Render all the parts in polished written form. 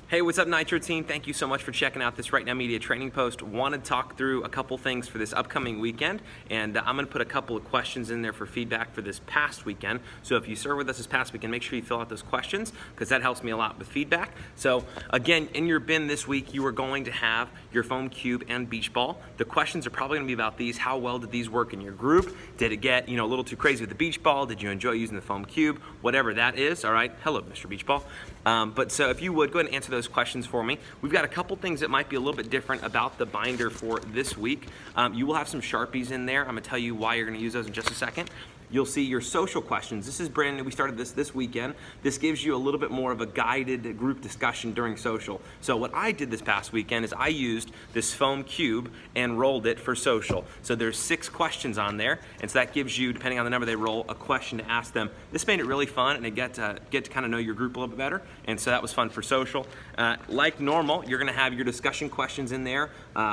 Hey, what's up, Nitro team? Thank you so much for checking out this Right Now Media training post. Want to talk through a couple things for this upcoming weekend, and I'm going to put a couple of questions in there for feedback for this past weekend. So if you served with us this past weekend, make sure you fill out those questions because that helps me a lot with feedback. So again, in your bin this week, you are going to have your foam cube and beach ball. The questions are probably going to be about these. How well did these work in your group? Did it get, a little too crazy with the beach ball? Did you enjoy using the foam cube? Whatever that is, all right? Hello, Mr. Beach Ball. But so if you would, go ahead and answer those questions for me. We've got a couple things that might be a little bit different about the binder for this week. You will have some Sharpies in there. I'm gonna tell you why you're gonna use those in just a second. You'll see your social questions. This is brand new. We started this weekend. This gives you a little bit more of a guided group discussion during social. So what I did this past weekend is I used this foam cube and rolled it for social. So there's 6 questions on there, and so that gives you, depending on the number they roll, a question to ask them. This made it really fun, and get to kind of know your group a little bit better, and so that was fun for social. Like normal, you're gonna have your discussion questions in there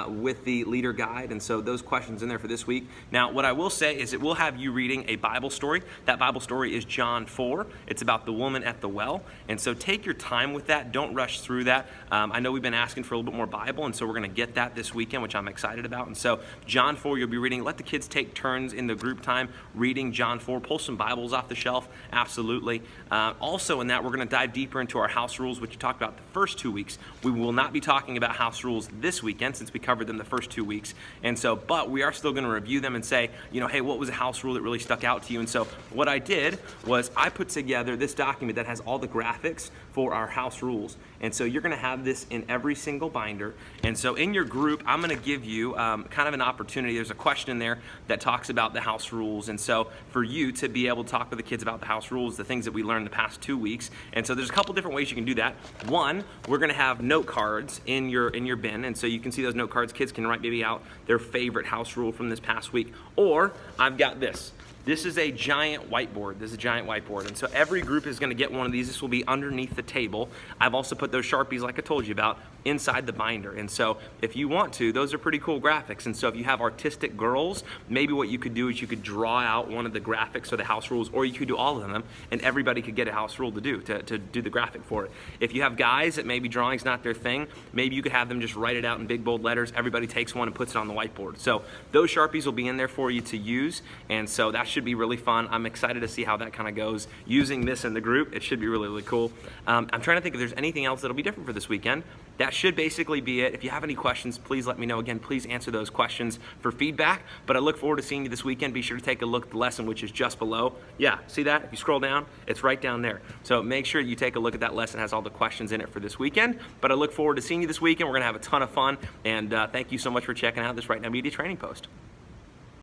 with the leader guide, and so those questions in there for this week. Now, what I will say is it will have you reading a Bible story. That Bible story is John 4. It's about the woman at the well. And so take your time with that. Don't rush through that. I know we've been asking for a little bit more Bible, and so we're going to get that this weekend, which I'm excited about. And so John 4, you'll be reading. Let the kids take turns in the group time reading John 4. Pull some Bibles off the shelf. Absolutely. Also in that, we're going to dive deeper into our house rules, which you talked about the first 2 weeks. We will not be talking about house rules this weekend since we covered them the first 2 weeks. And so, but we are still going to review them and say, hey, what was a house rule that really stuck out to you? And so what I did was I put together this document that has all the graphics for our house rules. And so you're gonna have this in every single binder. And so in your group, I'm gonna give you kind of an opportunity. There's a question in there that talks about the house rules. And so for you to be able to talk with the kids about the house rules, the things that we learned the past 2 weeks. And so there's a couple different ways you can do that. One, we're gonna have note cards in your bin. And so you can see those note cards. Kids can write maybe out their favorite house rule from this past week. Or I've got this. This is a giant whiteboard. This is a giant whiteboard. And so every group is gonna get one of these. This will be underneath the table. I've also put those Sharpies, like I told you about, inside the binder. And so if you want to, those are pretty cool graphics. And so if you have artistic girls, maybe what you could do is you could draw out one of the graphics for the house rules, or you could do all of them, and everybody could get a house rule to do the graphic for it. If you have guys that maybe drawing's not their thing, maybe you could have them just write it out in big bold letters. Everybody takes one and puts it on the whiteboard. So those Sharpies will be in there for you to use. And so that should be really fun. I'm excited to see how that kind of goes using this in the group. It should be really, really cool. I'm trying to think if there's anything else that'll be different for this weekend. That should basically be it. If you have any questions, please let me know. Again, please answer those questions for feedback. But I look forward to seeing you this weekend. Be sure to take a look at the lesson, which is just below. Yeah, see that? If you scroll down, it's right down there. So make sure you take a look at that lesson. It has all the questions in it for this weekend. But I look forward to seeing you this weekend. We're going to have a ton of fun. And thank you so much for checking out this Right Now Media training post.